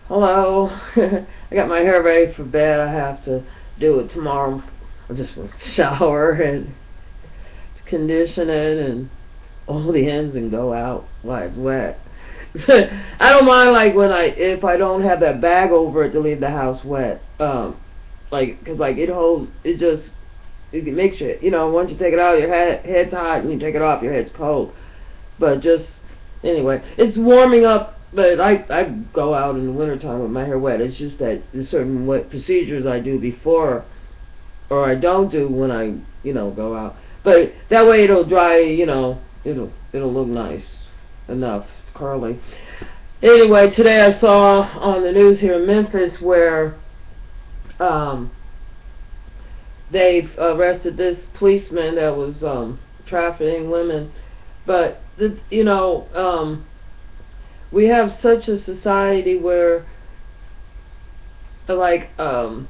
Hello. I got my hair ready for bed. I have to do it tomorrow. I just want to shower and condition it and all the ends and go out while it's wet. I don't mind like if I don't have that bag over it to leave the house wet. Cause like it makes once you take it out, your head's hot, and you take it off, your head's cold. But just anyway, it's warming up. But I go out in the wintertime with my hair wet. It's just that there's certain wet procedures I do before, or I don't do when I go out. But that way it'll dry. It'll look nice enough, curly. Anyway, today I saw on the news here in Memphis where they've arrested this policeman that was trafficking women. But we have such a society where like for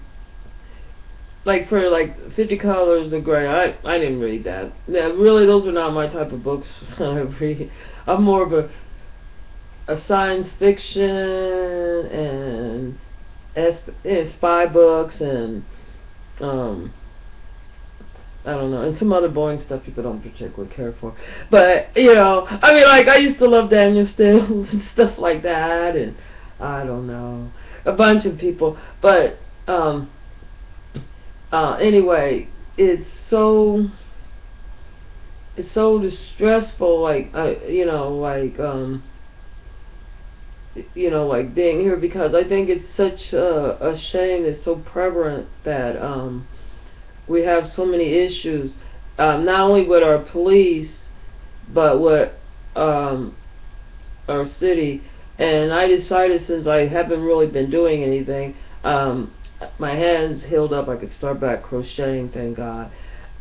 like 50 Colors of Gray, I didn't read that. Yeah, really, those are not my type of books. I read. I'm more of a science fiction and spy books and I don't know, and some other boring stuff people don't particularly care for. But, I mean, like, I used to love Daniel Stills and stuff like that, and I don't know, a bunch of people. But, anyway, it's so distressful, like being here, because I think it's such a shame. It's so prevalent that, we have so many issues, not only with our police, but with our city. And I decided, since I haven't really been doing anything, my hands healed up, I could start back crocheting, thank God.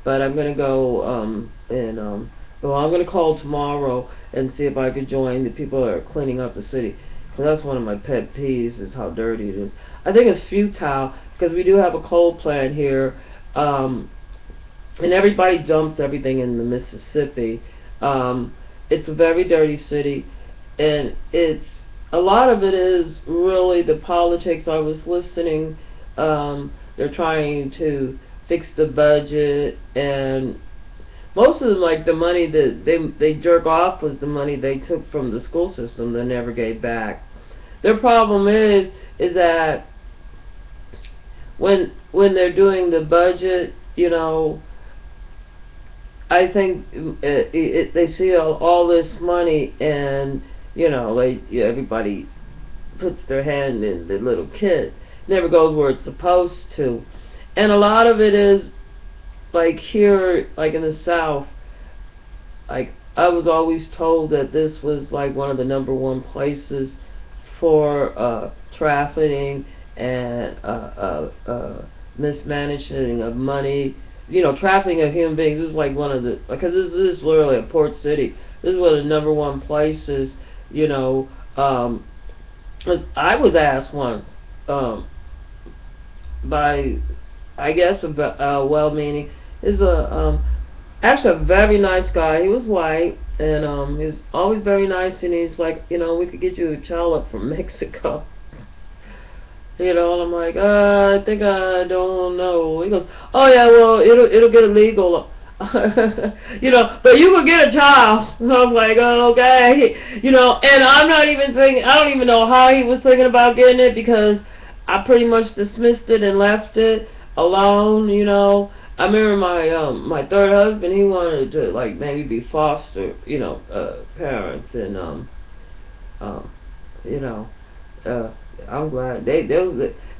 But I'm going to go I'm going to call tomorrow and see if I could join the people that are cleaning up the city. Because that's one of my pet peeves, is how dirty it is. I think it's futile, because we do have a coal plant here. And everybody dumps everything in the Mississippi. It's a very dirty city, and a lot of it is really the politics. I was listening. They're trying to fix the budget, and most of them, like, the money that they jerk off was the money they took from the school system they never gave back. Their problem is that when they're doing the budget, I think they see all this money, and everybody puts their hand in the little kid. Never goes where it's supposed to, and a lot of it is like here, like in the South. Like, I was always told that this was like one of the #1 places for trafficking and mismanaging of money, trafficking of human beings. This is like one of the, because this is literally a port city. This is one of the #1 places. I was asked once by, I guess, well-meaning, is actually a very nice guy. He was white, and he's always very nice, and he's like, we could get you a child up from Mexico. And I'm like, I think I don't know. He goes, oh yeah, well, it'll get illegal. But you could get a child. And I was like, oh, okay. And I'm not even thinking, I don't even know how he was thinking about getting it, because I pretty much dismissed it and left it alone. I remember my third husband, he wanted to, like, maybe be foster, parents, and I'm glad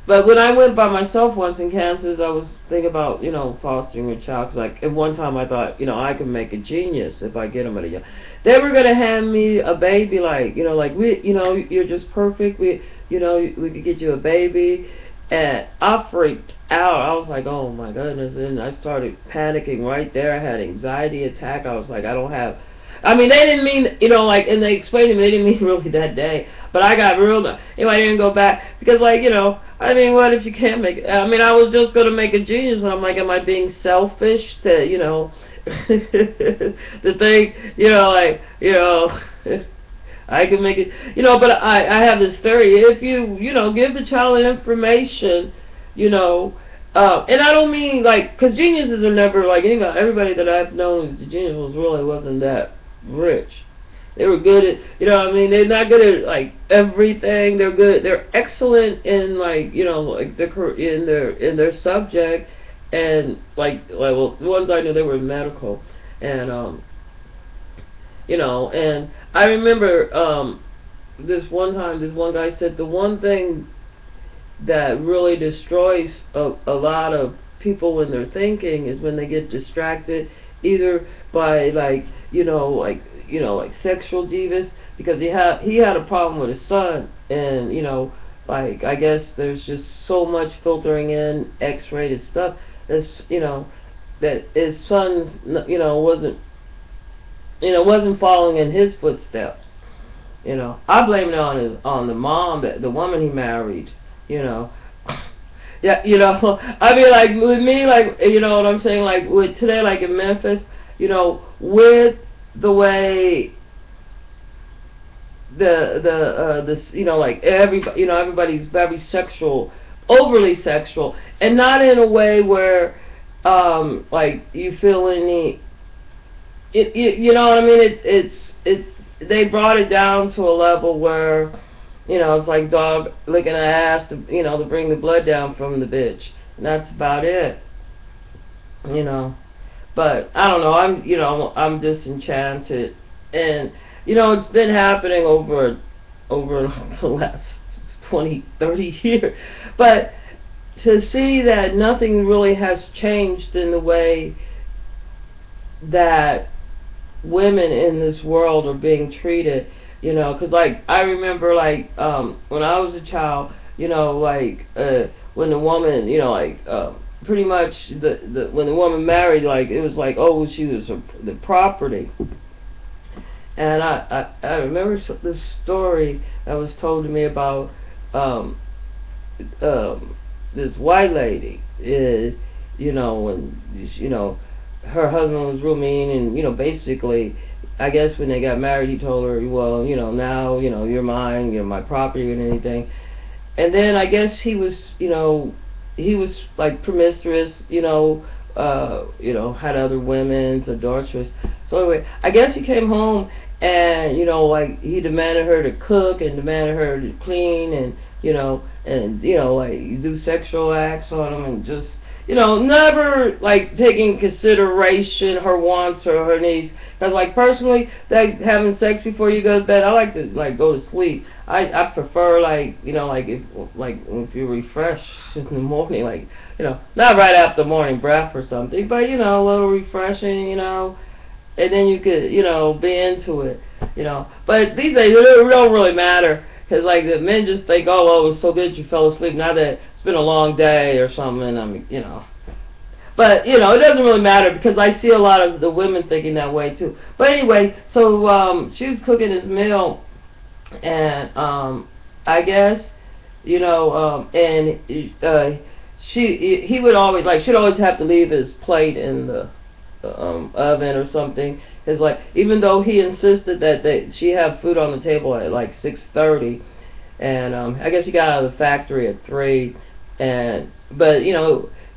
but when I went by myself once in Kansas, I was thinking about fostering a child. 'Cause, like, at one time I thought I could make a genius if I get him at a young. They were gonna hand me a baby, like you're just perfect. We could get you a baby, and I freaked out. I was like, oh my goodness, and I started panicking right there. I had anxiety attack. I was like, I don't have. I mean, they didn't mean, and they explained to me, they didn't mean really that day. But I got real, anyway, I didn't go back, because, like, I mean, what if you can't make it? I mean, I was just going to make a genius, and I'm like, am I being selfish to, to think, I can make it, but I have this theory, if you know, give the child information, and I don't mean, like, because geniuses are never, like, everybody that I've known as a genius wasn't that rich. They were good at, what I mean, they're not good at, like, everything. They're excellent in, like, like, in their subject, and, well, the ones I knew, they were medical, and, and I remember, this one time, this one guy said the one thing that really destroys a lot of people when they're thinking is when they get distracted, either by, like, like sexual divas, because he had a problem with his son, and like, I guess there's just so much filtering in X-rated stuff that's, that his son's wasn't following in his footsteps. I blame it on the mom, the woman he married. Yeah, I mean, like, with me, like, what I'm saying, like, with today, like, in Memphis, with the way like, everybody's very sexual, overly sexual, and not in a way where, like, you feel any, you know what I mean, they brought it down to a level where, it's like dog licking an ass to, to bring the blood down from the bitch. And that's about it. But I don't know, I'm disenchanted. And, it's been happening over the last 20, 30 years. But to see that nothing really has changed in the way that women in this world are being treated, because, like, I remember, like, when I was a child, like, when the woman, pretty much when the woman married, like, it was like, oh, she was the property. And I remember this story that was told to me about this white lady, when, her husband was real mean, and, basically, I guess when they got married, he told her, well, now, you're mine, you're my property and anything. And then I guess he was, like, promiscuous, had other women, adulterous. So anyway, I guess he came home and, like, he demanded her to cook and demanded her to clean and, like, do sexual acts on him, and just, never, like, taking consideration her wants or her needs. Because, like, personally, like, having sex before you go to bed, I like to, like, go to sleep. I prefer, like, like, if you're refreshed in the morning, like, not right after morning breath or something, but, a little refreshing, and then you could, be into it, But these days, it don't really matter. Because, like, the men just think, oh, well, it was so good you fell asleep. Now that it's been a long day or something, I mean, But, it doesn't really matter, because I see a lot of the women thinking that way, too. But anyway, so, she was cooking his meal, and, I guess, and, he would always, like, she'd always have to leave his plate in the oven or something. Because, like, even though he insisted that she have food on the table at, like, 6:30, and, I guess he got out of the factory at 3, but, he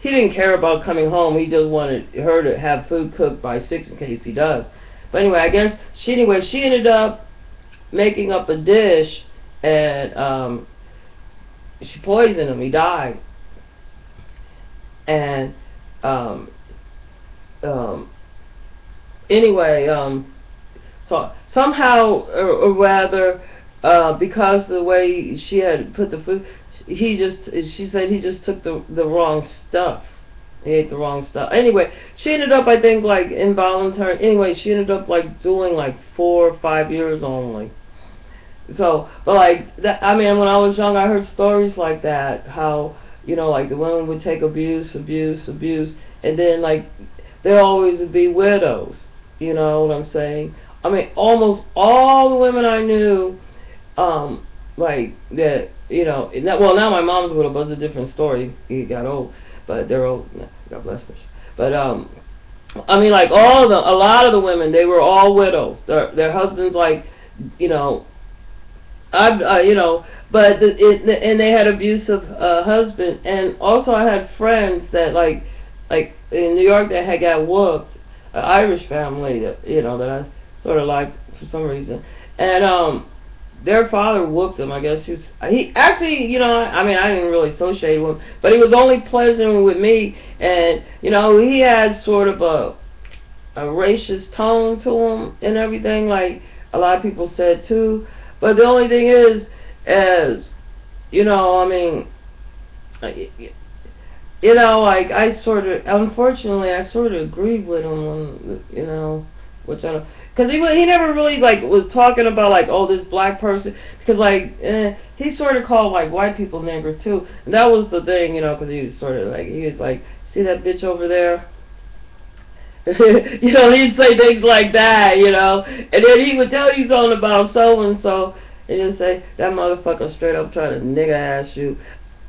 didn't care about coming home. He just wanted her to have food cooked by 6 in case he does. But anyway, I guess she ended up making up a dish, and, she poisoned him. He died. And, anyway, so somehow or rather, because the way she had put the food, she said he just took the wrong stuff. He ate the wrong stuff. Anyway, she ended up, I think, like, involuntary. Anyway, she ended up, like, doing, like, 4 or 5 years only. So, but, like, that, I mean, when I was young, I heard stories like that, how, like, the women would take abuse, and then, like, there always would be widows. You know what I'm saying? I mean, almost all the women I knew, like, that, well, now my mom's widow, but it's a different story. He got old, but they're old. God bless them. But, I mean, like, a lot of the women, they were all widows. Their husbands, like, you know, but and they had abusive husband, and also I had friends that like in New York that had got whooped, an Irish family that you know that I sort of liked for some reason, and their father whooped him. I guess he actually, you know, I mean I didn't really associate with him, but he was only pleasant with me, and you know he had sort of a racist tone to him and everything, like a lot of people said too. But the only thing is, as you know, I mean, you know, like I sort of, unfortunately, I sort of agreed with him when, you know, which I don't, because he never really like was talking about like, oh, this black person, because like he sort of called like white people nigger too, and that was the thing, you know, because he was sort of like, he was like, see that bitch over there. You know, he'd say things like that, you know, and then he would tell you something about so and so, and he'd say that motherfucker straight up trying to nigga ass you.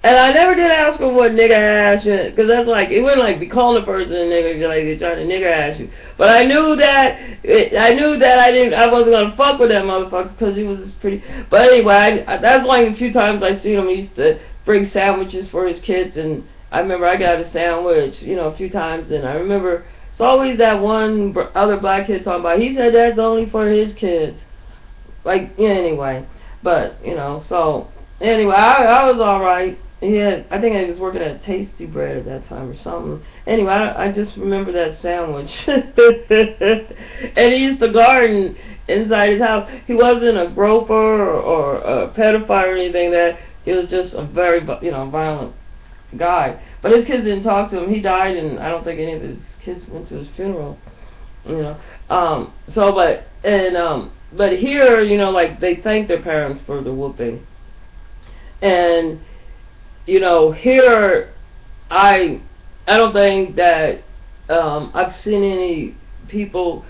And I never did ask him what nigga ass meant, because that's like, it wouldn't like be calling a person a nigga, like they're trying to nigga ass you. But I knew that I wasn't gonna fuck with that motherfucker because he was just pretty. But anyway, that's like a few times I seen him. He used to bring sandwiches for his kids, and I remember I got a sandwich, you know, a few times, and I remember it's always that one other black kid talking about, he said that's only for his kids. Like, yeah, anyway. But, you know, so, anyway, I was alright. Yeah, I think I was working at Tasty Bread at that time or something. Anyway, I just remember that sandwich. And he used to garden inside his house. He wasn't a groper or a pedophile or anything. That he was just a very, you know, violent guy. But his kids didn't talk to him. He died, and I don't think any of his kids went to his funeral. You know, so but here, you know, like they thank their parents for the whooping, and you know, here I don't think that I've seen any people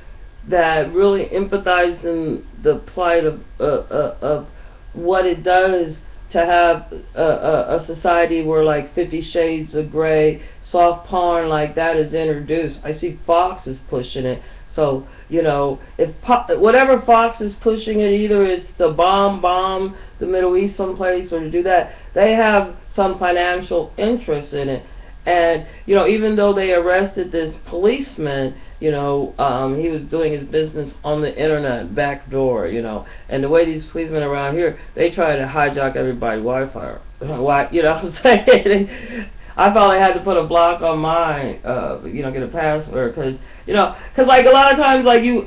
that really empathize in the plight of what it does to have a society where like 50 Shades of Grey, soft porn like that is introduced. I see Fox is pushing it. So, you know, if whatever Fox is pushing it, either it's to bomb the Middle East someplace or to do that, they have some financial interest in it. And, you know, even though they arrested this policeman, you know, he was doing his business on the internet, backdoor, you know. And the way these policemen around here, they try to hijack everybody's Wi-Fi. You know what I'm saying? I probably had to put a block on mine, you know, get a password, because, you know, like a lot of times, like you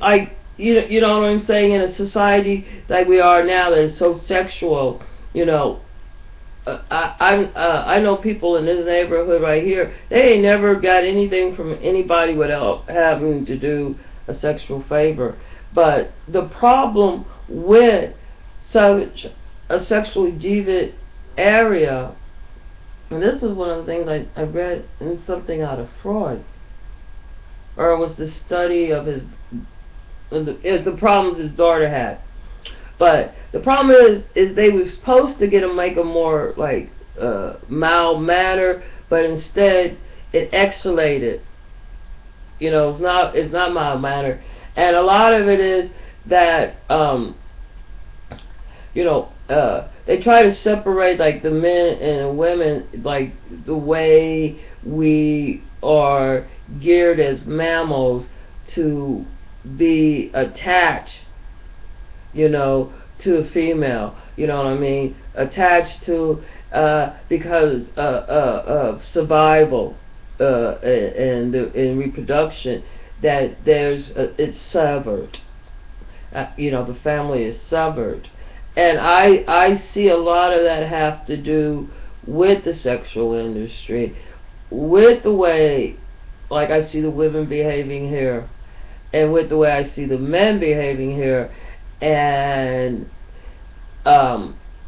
know what I'm saying, in a society like we are now that is so sexual, you know, I know people in this neighborhood right here, they ain't never got anything from anybody without having to do a sexual favor. But the problem with such a sexually deviant area, and this is one of the things I read in something out of Freud, or it was the study of the problems his daughter had. But the problem is they were supposed to make them more like mild manner, but instead it escalated. You know, it's not mild manner, and a lot of it is that you know, they try to separate like the men and women, like the way we are geared as mammals to be attached, you know, to a female, you know what I mean, attached to because of survival and reproduction, that it's severed, you know, the family is severed. And I see a lot of that have to do with the sexual industry, with the way, like I see the women behaving here, and with the way I see the men behaving here, and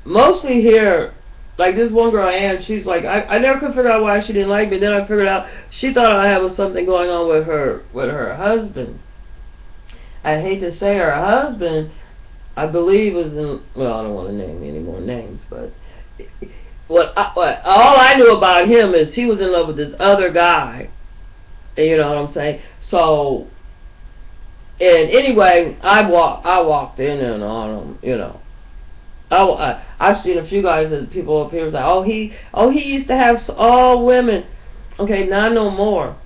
mostly here, like this one girl, Ann, she's like, I never could figure out why she didn't like me. Then I figured out she thought I had something going on with her husband. I hate to say her husband, I believe was in, well, I don't want to name any more names, but all I knew about him is he was in love with this other guy, you know what I'm saying? So, and anyway, I walked in and on him, you know, I've seen a few guys that people up here say, he used to have all women. Okay, not no more.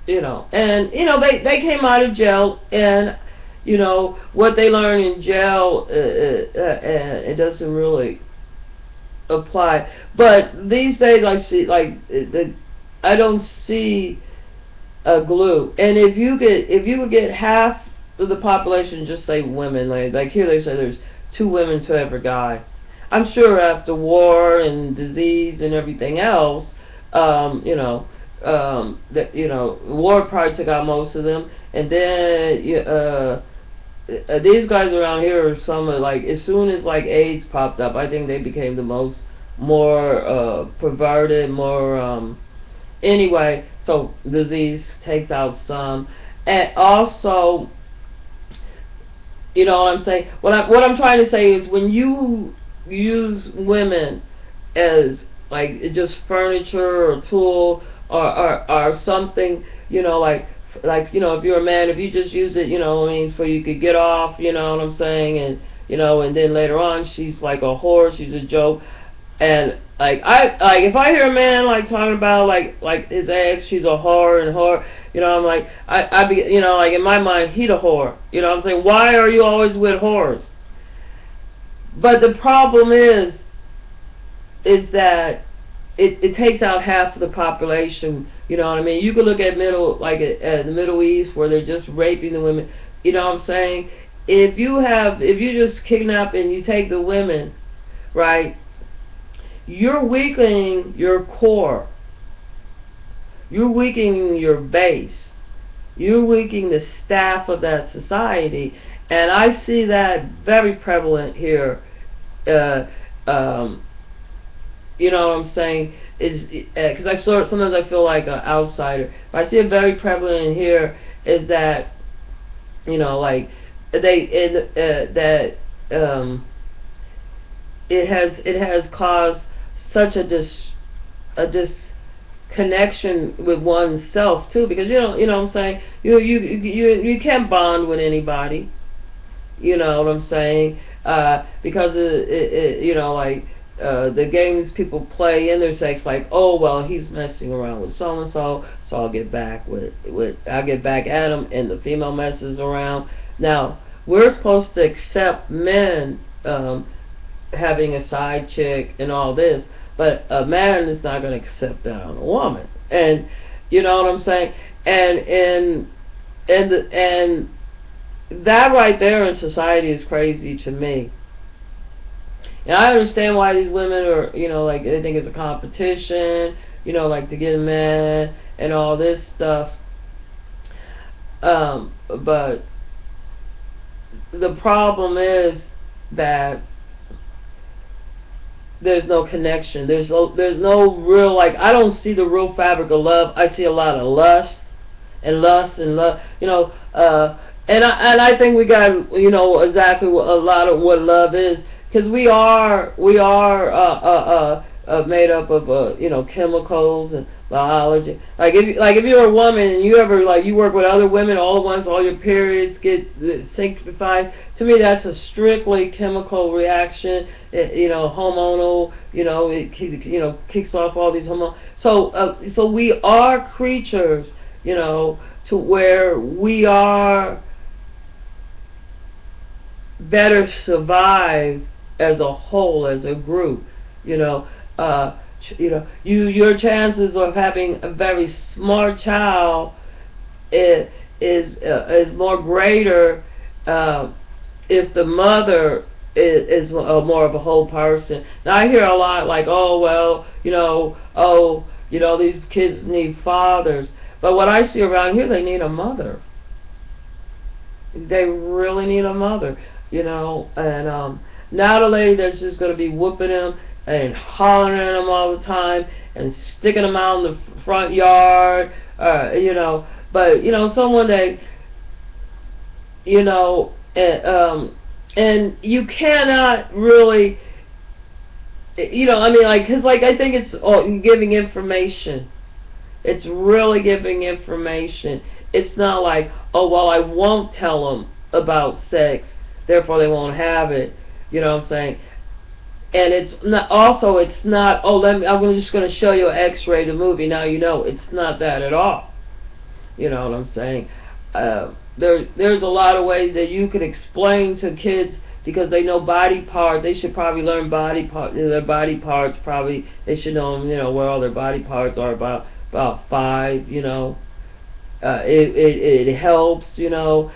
And they came out of jail, and what they learn in jail, it doesn't really apply. But these days I don't see a glue. And if you would get half of the population, just say women, like here they say there's 2 women to every guy. I'm sure after war and disease and everything else, war probably took out most of them, and then these guys around here are some of, as soon as AIDS popped up, I think they became the more perverted, more anyway. So disease takes out some, and also, what I'm saying. What I'm trying to say is, when you use women as just furniture or tool or something, if you're a man, if you just use it, for you could get off, what I'm saying, and and then later on she's like a whore, she's a joke, and if I hear a man talking about his ex, she's a whore and whore, I'm like, I be, in my mind, he the whore, I'm saying, why are you always with whores? But the problem is that it takes out half of the population. You know what I mean? You could look at at the Middle East, where they're just raping the women. You know what I'm saying? If you just kidnap and you take the women, right? You're weakening your core. You're weakening your base. You're weakening the staff of that society, and I see that very prevalent here. You know what I'm saying? Is because sometimes I feel like an outsider. But I see it very prevalent here. Is that it has caused such a disconnection with oneself too, because you know what I'm saying, you can't bond with anybody, you know what I'm saying, because the games people play in their sex, oh well, he's messing around with so and so, so I'll get back at him, and the female messes around. Now we're supposed to accept men having a side chick and all this, but a man is not going to accept that on a woman, and you know what I'm saying, and that right there in society is crazy to me. And I understand why these women are, they think it's a competition, to get a man and all this stuff. But the problem is that there's no connection. There's no real, I don't see the real fabric of love. I see a lot of lust and love, and I think we got, exactly a lot of what love is. Because we are made up of chemicals and biology. If you're a woman and you ever you work with other women all at once, all your periods get sanctified. To me, that's a strictly chemical reaction. Hormonal. It kicks off all these hormones. So we are creatures. To where we are better survive as a whole, as a group. Your chances of having a very smart child is more greater if the mother is more of a whole person. Now I hear a lot these kids need fathers, but what I see around here, they need a mother. They really need a mother. And not a lady that's just going to be whooping them and hollering at them all the time and sticking them out in the front yard, but someone that, and you cannot really, because I think it's giving information. It's really giving information. It's not oh well, I won't tell them about sex, therefore they won't have it. You know what I'm saying? And it's not, also it's not, oh, I'm just going to show you an X-rated movie, now you know. It's not that at all. You know what I'm saying? There's a lot of ways that you could explain to kids, because they know body parts. They should probably learn body part. Their body parts probably, they should know, you know, where all their body parts are. About 5. You know, it helps. You know,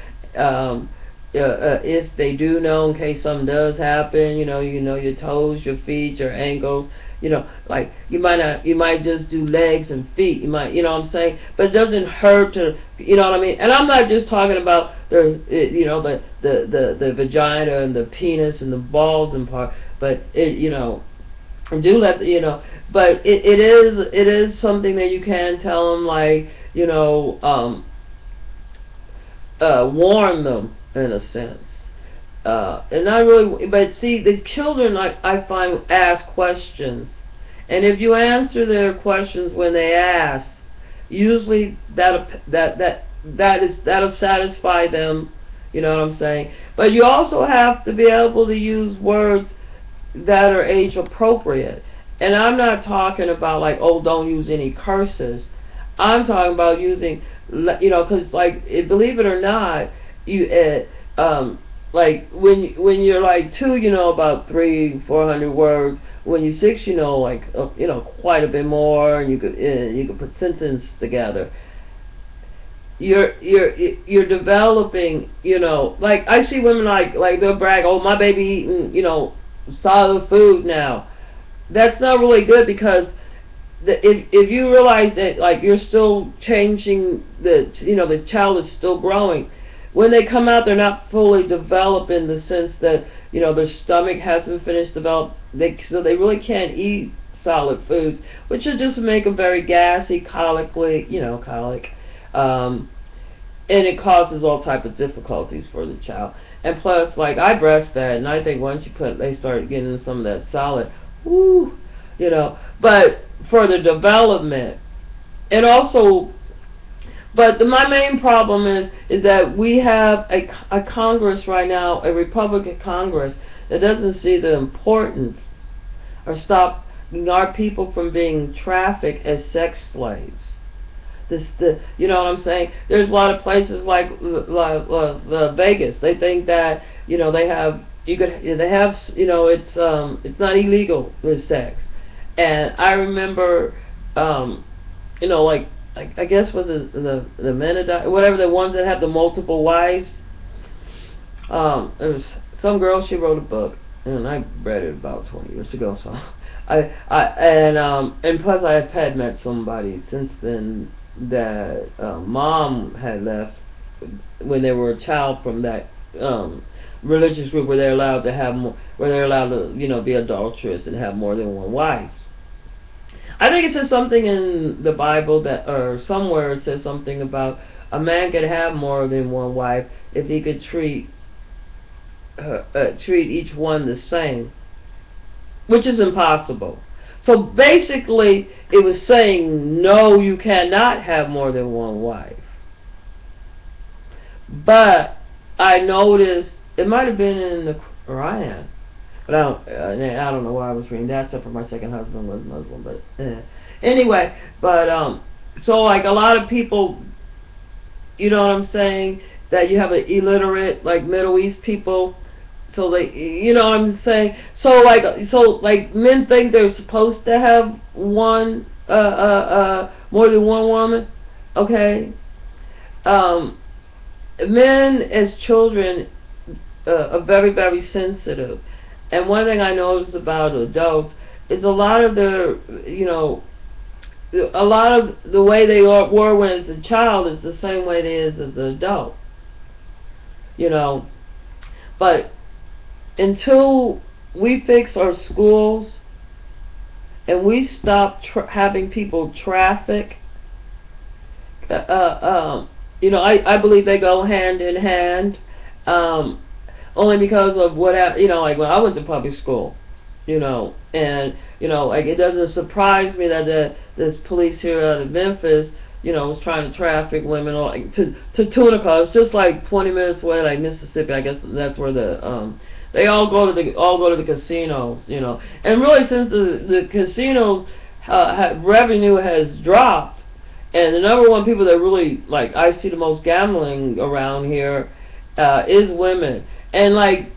if they do know, in case something does happen. You know your toes, your feet, your ankles. You know, like you might just do legs and feet. You might, you know what I'm saying? But it doesn't hurt to, you know what I mean? And I'm not just talking about the vagina and the penis and the balls and part, but you know, do let you know. But it is something that you can tell them, like, you know, warn them in a sense. And not really, but see, the children, I find, ask questions, and if you answer their questions when they ask, usually that'll satisfy them. You know what I'm saying? But you also have to be able to use words that are age appropriate. And I'm not talking about like, oh, don't use any curses. I'm talking about using, you know, because like, believe it or not, like when you're like 2, you know about 300-400 words. When you're 6, you know, like you know, quite a bit more, and you could put sentences together. You're developing, you know, like I see women like they'll brag, oh, my baby eating, you know, solid food now. That's not really good, because if you realize that, like, you're still changing you know, the child is still growing. When they come out, they're not fully developed in the sense that, you know, their stomach hasn't finished developed. So they really can't eat solid foods, which will just make them very gassy, colic, and it causes all type of difficulties for the child. And plus, like, I breastfed, and I think once they start getting some of that solid, woo, you know. But for the development, and also. But my main problem is that we have a Congress right now, a Republican Congress, that doesn't see the importance or stopping our people from being trafficked as sex slaves. You know what I'm saying? There's a lot of places like Vegas. They think that, you know, they have, you know, it's not illegal with sex. And I remember, you know, like, I guess was it the Mennonite, whatever, the ones that have the multiple wives. There was some girl, she wrote a book, and I read it about 20 years ago. So and plus I had met somebody since then that mom had left when they were a child from that religious group where they're allowed to have where they're allowed to, you know, be adulterous and have more than one wife. I think it says something in the Bible that, or somewhere it says something about a man could have more than one wife if he could treat each one the same, which is impossible. So basically, it was saying, no, you cannot have more than one wife. But I noticed, it might have been in the Quran, but I don't know why I was reading that, except for my second husband was Muslim. But anyway, but so like a lot of people, you know what I'm saying, that you have an illiterate, like Middle East people, so they, you know what I'm saying, so like men think they're supposed to have one more than one woman, okay? Men as children are very, very sensitive. And one thing I notice about adults is a lot of their, you know, a lot of the way they were when as a child is the same way they is as an adult. You know, but until we fix our schools and we stop having people traffic, you know, I believe they go hand in hand. Only because of what, you know, like when I went to public school, you know, and, you know, like it doesn't surprise me that this police here out of Memphis, you know, was trying to traffic women like to Tunica. It's just like 20 minutes away, like Mississippi. I guess that's where the They all go to the casinos, you know. And really, since the casinos revenue has dropped, and the number one people that really, like, I see the most gambling around here is women. And like,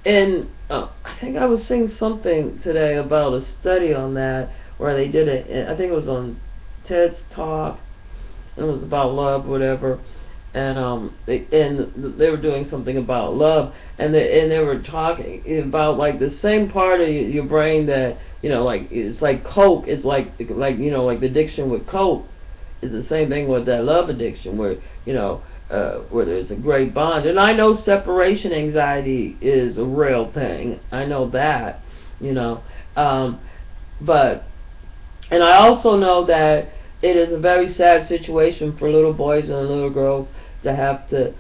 I think I was seeing something today about a study on that, where they did it. I think it was on TED's Talk. It was about love, whatever. And they were doing something about love, and they were talking about, like, the same part of your brain that, you know, like, it's like coke. It's like you know, like the addiction with coke is the same thing with that love addiction, where, you know, where there's a great bond. And I know separation anxiety is a real thing. I know that, you know, but, and I also know that it is a very sad situation for little boys and little girls to have to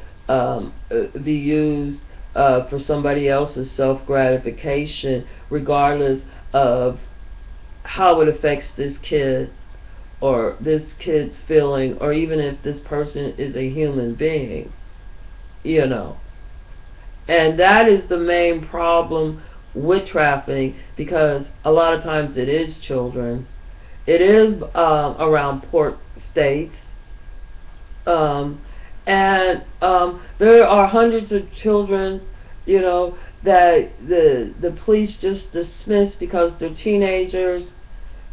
be used for somebody else's self-gratification, regardless of how it affects this kid or this kid's feeling, or even if this person is a human being, you know. And that is the main problem with trafficking, because a lot of times it is children. It is around port states, and there are hundreds of children, you know, that the police just dismiss because they're teenagers,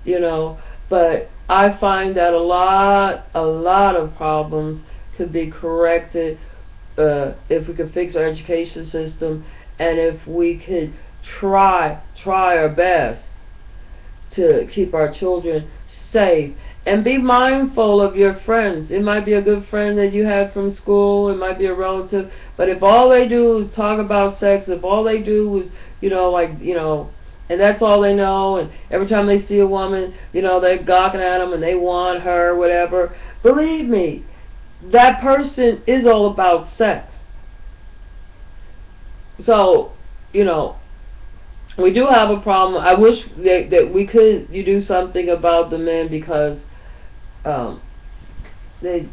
you know. But I find that a lot of problems could be corrected if we could fix our education system, and if we could try our best to keep our children safe, and be mindful of your friends. It might be a good friend that you had from school, it might be a relative, but if all they do is talk about sex, if all they do is, you know, like, you know, and that's all they know, and every time they see a woman, you know, they're gawking at them and they want her, whatever, believe me, that person is all about sex. So, you know, we do have a problem. I wish that we could do something about the men, because they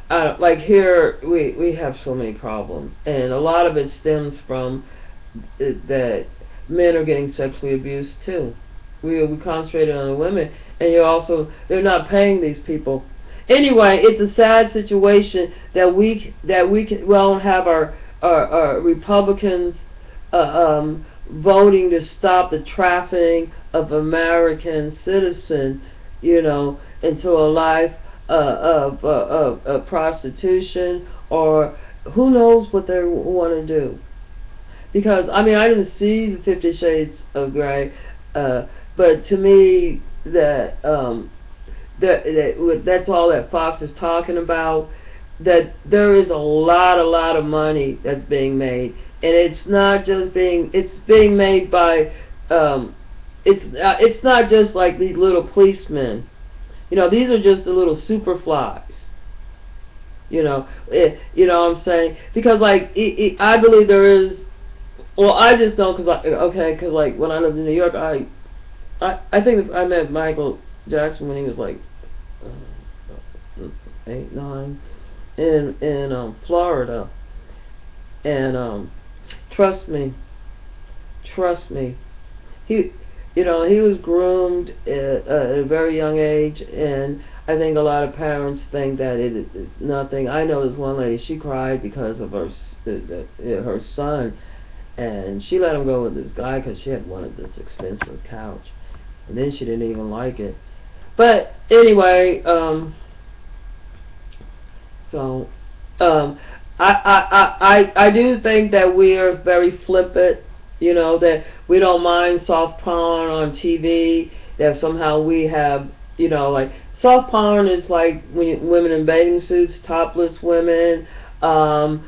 like here we have so many problems, and a lot of it stems from that men are getting sexually abused too. We concentrated on the women, and they're not paying these people. Anyway, it's a sad situation that we don't have our Republicans voting to stop the trafficking of American citizens, you know, into a life of prostitution, or who knows what they want to do. Because, I mean, I didn't see the 50 Shades of Grey, but to me, that's all that Fox is talking about, that there is a lot of money that's being made. And it's not just it's being made by, it's not just like these little policemen. You know, these are just the little superflies. You know, you know what I'm saying? Because, like, I believe there is, well, I just don't, because like when I lived in New York, I think I met Michael Jackson when he was like 8, 9, in Florida, and trust me, he was groomed at a very young age, and I think a lot of parents think that it's nothing. I know this one lady, she cried because of her son, and she let him go with this guy because she had wanted this expensive couch, and then she didn't even like it. But anyway, I do think that we are very flippant, you know, that we don't mind soft porn on TV, that somehow we have, you know, like, soft porn is like women in bathing suits, topless women, a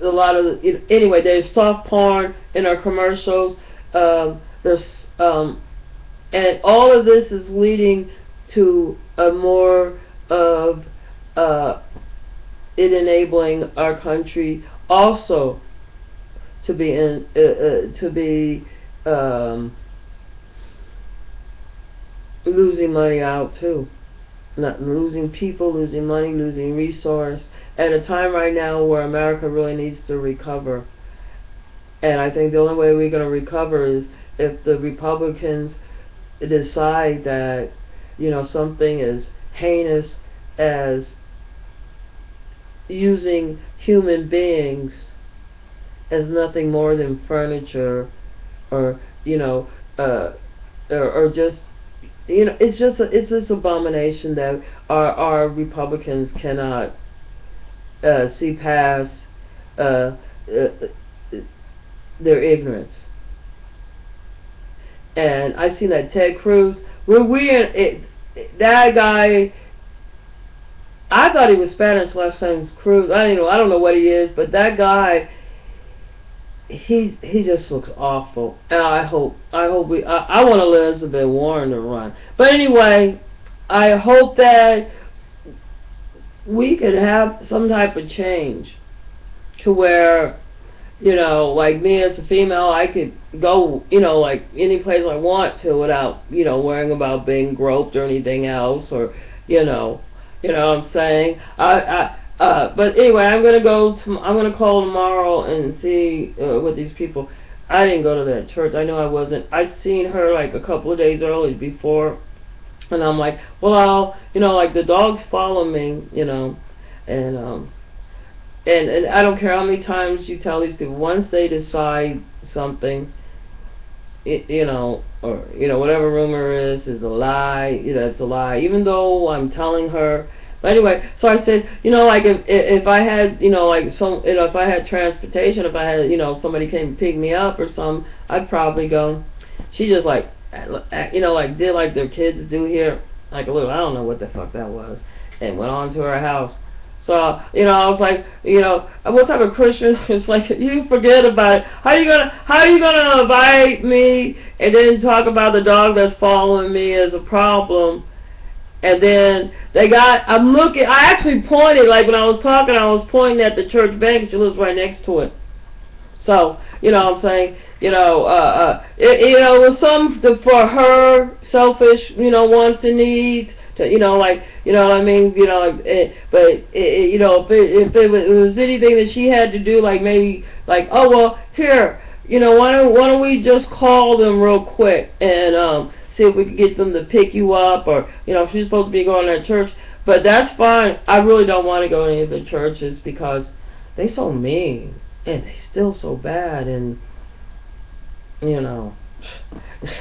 lot of, anyway, there's soft porn in our commercials, and all of this is leading to a more of it enabling our country also to be losing money out too. Not losing people, losing money, losing resource, at a time right now where America really needs to recover. And I think the only way we're going to recover is if the Republicans decide that, you know, something as heinous as using human beings as nothing more than furniture, or, you know, or just, you know, it's this abomination that our Republicans cannot see past their ignorance. And I seen that Ted Cruz, that guy, I thought he was Spanish last time, Cruz. I don't know what he is, but that guy, he just looks awful. And I want Elizabeth Warren to run. But anyway, I hope that we could have some type of change to where, you know, like me as a female, I could go, you know, like any place I want to without, you know, worrying about being groped or anything else, or, you know what I'm saying. But anyway, I'm gonna call tomorrow and see what these people. I didn't go to that church. I know I wasn't. I'd seen her like a couple of days early before, and I'm like, well, you know, like the dogs follow me, you know, and I don't care how many times you tell these people, once they decide something, you know, or, you know, whatever rumor is a lie, you know, it's a lie, even though I'm telling her. But anyway, so I said, you know, like if I had, you know, like if I had transportation, if I had, you know, somebody came to pick me up or something, I'd probably go. She just like, you know, like did like their kids do here, like a little, I don't know what the fuck that was, and went on to her house. So, you know, I was like, you know, what type of Christian is like, you forget about it. How are you gonna invite me and then talk about the dog that's following me as a problem? And then I actually pointed, like when I was talking, I was pointing at the church bank, she lives right next to it. So, you know what I'm saying, you know, it was something for her selfish, you know, wants and needs. To, you know, like, you know what I mean, you know, like, you know, if it was anything that she had to do, like maybe, like, oh well, here, you know, why don't we just call them real quick and see if we can get them to pick you up, or, you know, if she's supposed to be going to church. But that's fine. I really don't want to go to any of the churches because they so mean and they still so bad, and, you know.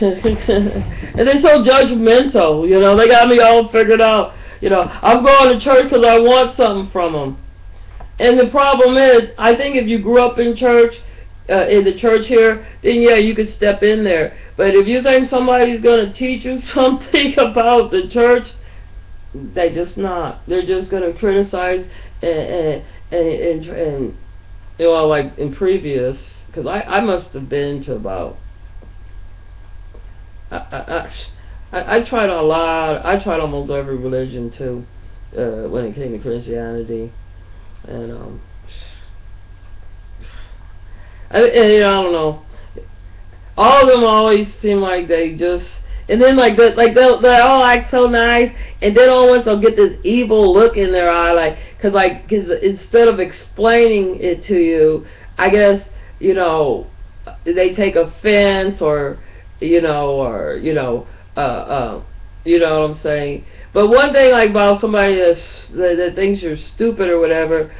And they're so judgmental, you know. They got me all figured out. You know, I'm going to church because I want something from them. And the problem is, I think if you grew up in church, in the church here, then yeah, you could step in there. But if you think somebody's going to teach you something about the church, they just not. They're just going to criticize and you know, like in previous, because I must have been to about. I tried a lot. I tried almost every religion too, when it came to Christianity, and you know, I don't know. All of them always seem like they just, and then like they all act so nice, and then always they'll get this evil look in their eye, cause instead of explaining it to you, I guess, you know, they take offense, or you know, you know what I'm saying. But one thing like about somebody that thinks you're stupid or whatever,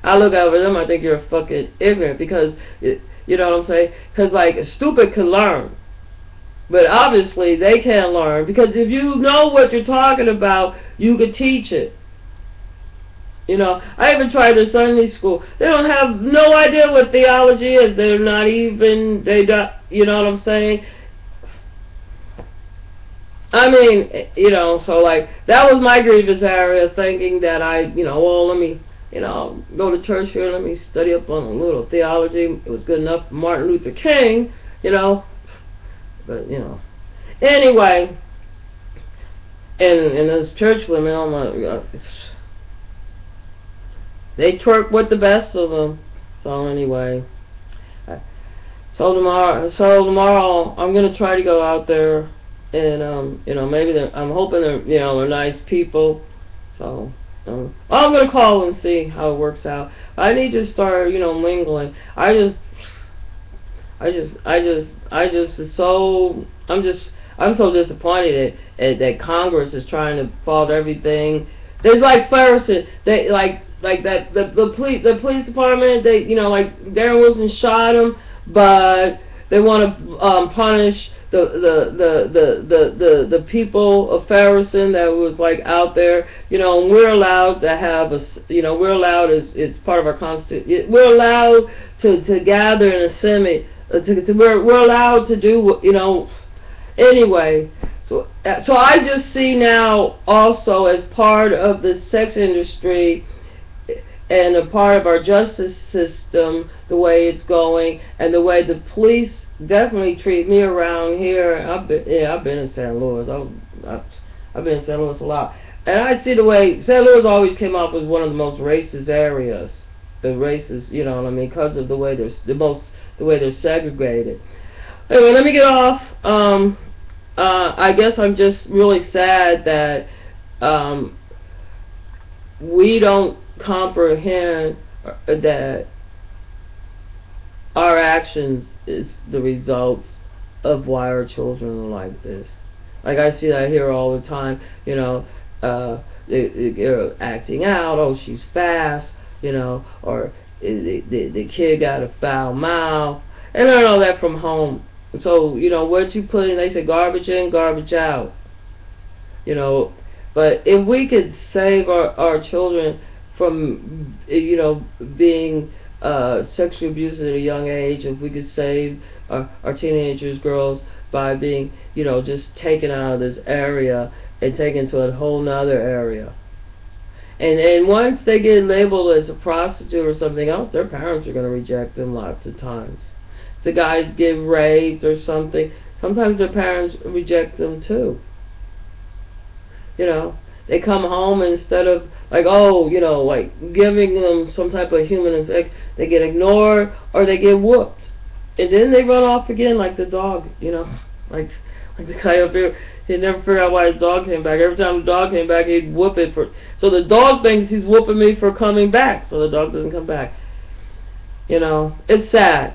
I look over them, I think you're fucking ignorant, because you know what I'm saying. Because like stupid can learn, but obviously they can't learn, because if you know what you're talking about, you could teach it. You know, I even tried their Sunday school. They don't have no idea what theology is. They're not even, you know what I'm saying? I mean, you know, so like, that was my grievous area, thinking that you know, well, let me, you know, go to church here, let me study up on a little theology. It was good enough for Martin Luther King, you know, but, you know. Anyway, and those church women, oh my God, they twerk with the best of them. So anyway, so tomorrow I'm gonna try to go out there, and you know, maybe I'm hoping they're nice people. So I'm gonna call and see how it works out. I need to start, you know, mingling. I just is so, I'm so disappointed that Congress is trying to fault everything. They're like Ferguson. They like that the police department. They, you know, like Darren Wilson shot him, but they want to punish the people of Ferguson that was like out there. You know, and we're allowed to have a, you know, we're allowed, it's part of our constitution. We're allowed to gather in a semi. We're allowed to do, you know. Anyway, so I just see now also as part of the sex industry and a part of our justice system, the way it's going and the way the police definitely treat me around here. I've been in St. Louis. I've been in St. Louis a lot, and I see the way St. Louis always came up as one of the most racist areas. The racist, you know what I mean, because of the way they're segregated. Anyway, let me get off. I guess I'm just really sad that we don't comprehend that our actions is the results of why our children are like this. Like I see that here all the time, you know, they're acting out, oh she's fast, you know, or the kid got a foul mouth, and I know that from home. So, you know, what you put in, they say garbage in, garbage out. You know, but if we could save our children from, you know, being sexually abused at a young age, if we could save our teenagers, girls, by being, you know, just taken out of this area and taken to a whole nother area. And once they get labeled as a prostitute or something else, their parents are going to reject them lots of times. The guys get raped or something, sometimes their parents reject them too. You know, they come home and instead of like, oh, you know, like giving them some type of human affection, they get ignored or they get whooped, and then they run off again like the dog. You know, like the guy up here, he'd never figure out why his dog came back. Every time the dog came back, he'd whoop it for. So the dog thinks he's whooping me for coming back, so the dog doesn't come back. You know, it's sad.